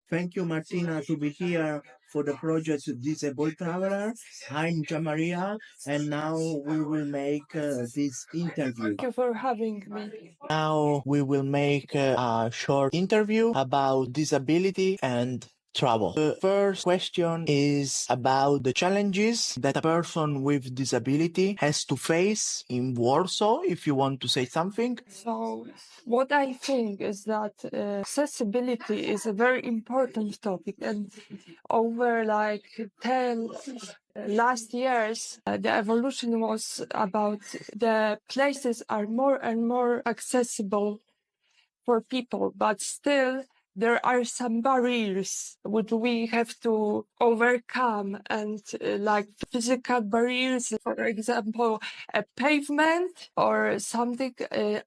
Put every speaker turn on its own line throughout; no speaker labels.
Thank you, Martyna, to be here for the project ThisAbleTraveler. I'm Maria, and now we will make this interview.
Thank you for having me.
Now we will make a short interview about disability and travel. The first question is about the challenges that a person with disability has to face in Warsaw, if you want to say something.
So, what I think is that accessibility is a very important topic, and over like 10 last years, the evolution was about the places are more and more accessible for people, but still there are some barriers which we have to overcome, and like physical barriers, for example, a pavement or something.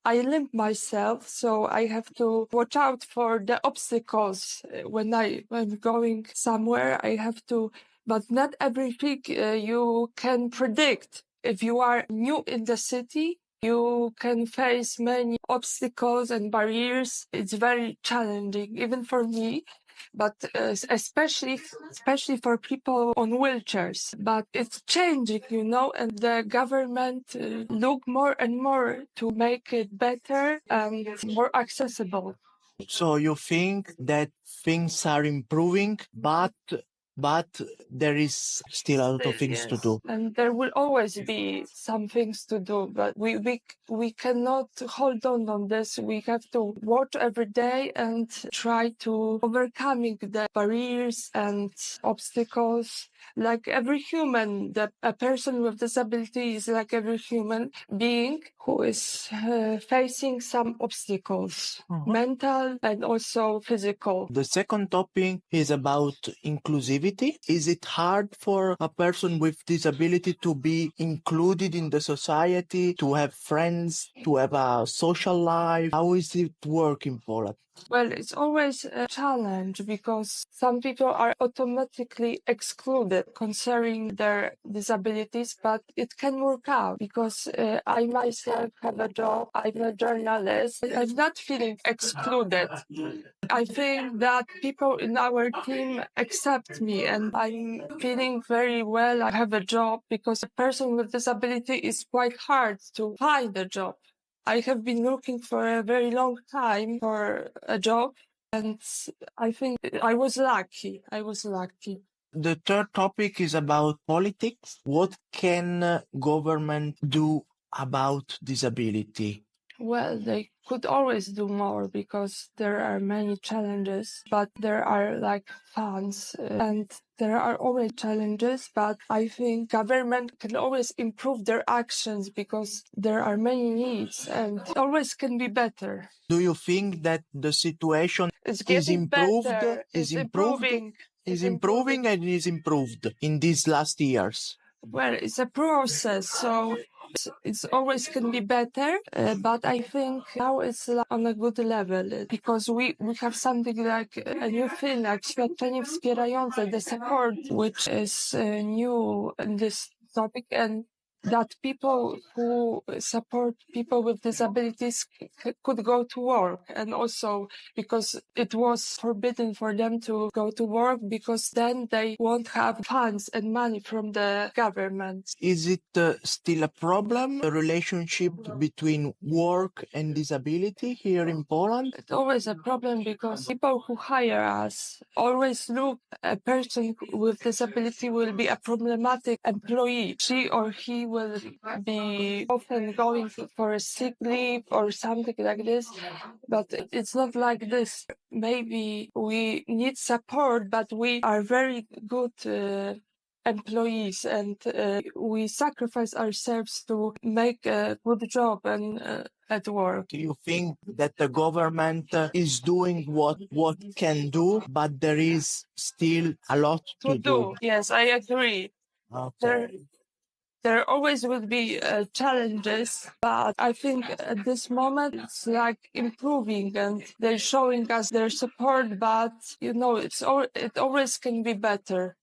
I limp myself, so I have to watch out for the obstacles when I'm going somewhere. I have to, but not everything you can predict. If you are new in the city, you can face many obstacles and barriers. It's very challenging, even for me, but especially for people on wheelchairs. But it's changing, and the government look more and more to make it better and more accessible.
So you think that things are improving, but there is still a lot of things to do.
And there will always be some things to do, but we cannot hold on this. We have to watch every day and try to overcoming the barriers and obstacles. Like every human, a person with disability is like every human being who is facing some obstacles, mental and also physical.
The second topic is about inclusivity. Is it hard for a person with disability to be included in the society, to have friends, to have a social life? How is it work in Poland?
Well, it's always a challenge because some people are automatically excluded concerning their disabilities, but it can work out because I myself have a job. I'm a journalist. I'm not feeling excluded. I think that people in our team accept me and I'm feeling very well. I have a job because a person with disability is quite hard to find a job. I have been looking for a very long time for a job, and I think I was lucky.
The third topic is about politics. What can government do about disability?
Well, they could always do more because there are many challenges, but there are like funds and there are always challenges, but I think government can always improve their actions because there are many needs and it always can be better.
Do you think that the situation
It's
is
getting
improved,
better.
is
It's
improved,
improving.
is improving and is improved in these last years?
Well, it's a process, so it's always can be better, but I think now it's on a good level because we have something like a new thing, like świadczenie wspierające, the support, which is new in this topic, and that people who support people with disabilities could go to work, and also because it was forbidden for them to go to work because then they won't have funds and money from the government.
Is it still a problem, the relationship between work and disability here in Poland?
It's always a problem because people who hire us always look a person with disability will be a problematic employee. She or he will be often going for a sick leave or something like this, but it's not like this. Maybe we need support, but we are very good employees and we sacrifice ourselves to make a good job and at work.
Do you think that the government is doing what can do, but there is still a lot to do?
Yes, I agree.
Okay.
There always will be challenges, but I think at this moment it's like improving and they're showing us their support, but it always can be better.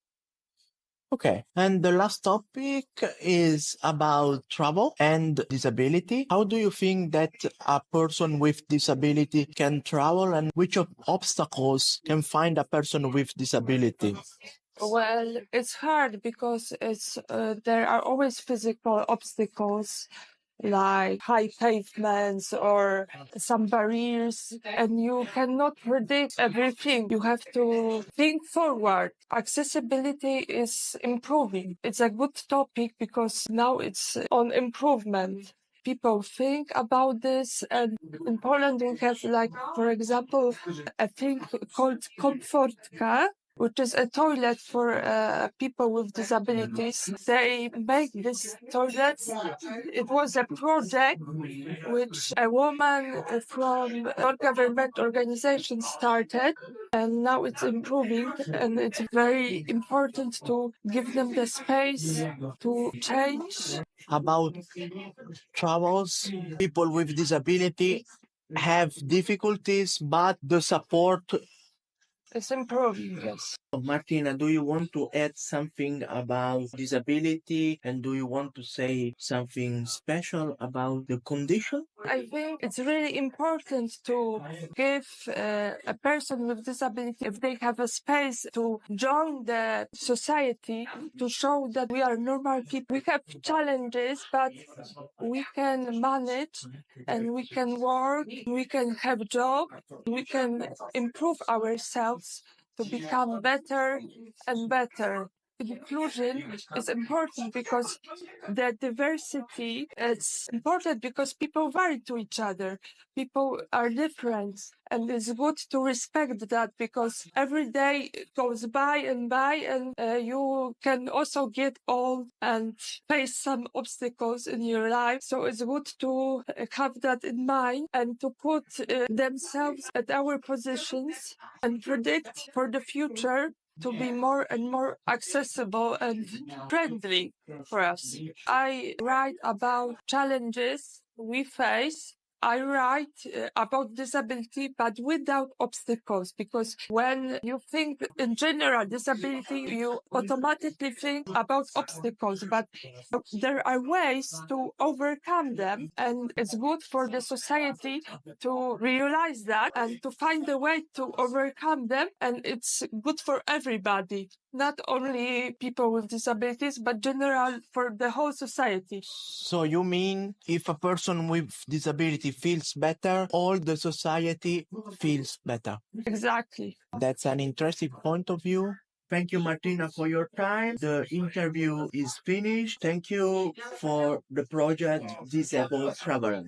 Okay. And the last topic is about travel and disability. How do you think that a person with disability can travel, and which obstacles can find a person with disability?
Well, it's hard because there are always physical obstacles like high pavements or some barriers, and you cannot predict everything. You have to think forward. Accessibility is improving. It's a good topic because now it's on improvement. People think about this, and in Poland we have, like, for example, a thing called komfortka, which is a toilet for people with disabilities. They make this toilet. It was a project which a woman from non-government organization started, and now it's improving, and it's very important to give them the space to change.
About travels, people with disability have difficulties, but the support.
It's improving, yes.
Martina, do you want to add something about disability, and do you want to say something special about the condition?
I think it's really important to give a person with disability, if they have a space to join the society, to show that we are normal people. We have challenges, but we can manage, and we can work, we can have job, we can improve ourselves to become better and better. Inclusion is important because the diversity is important because people vary to each other. People are different, and it's good to respect that because every day goes by, and you can also get old and face some obstacles in your life. So it's good to have that in mind and to put themselves at our positions and predict for the future to be more and more accessible and friendly for us. I write about challenges we face. I write about disability, but without obstacles, because when you think in general disability, you automatically think about obstacles, but there are ways to overcome them, and it's good for the society to realize that and to find a way to overcome them, and it's good for everybody, not only people with disabilities, but general for the whole society.
So you mean if a person with disability feels better, all the society feels better?
Exactly.
That's an interesting point of view. Thank you, Martina, for your time. The interview is finished. Thank you for the project ThisAbleTraveler.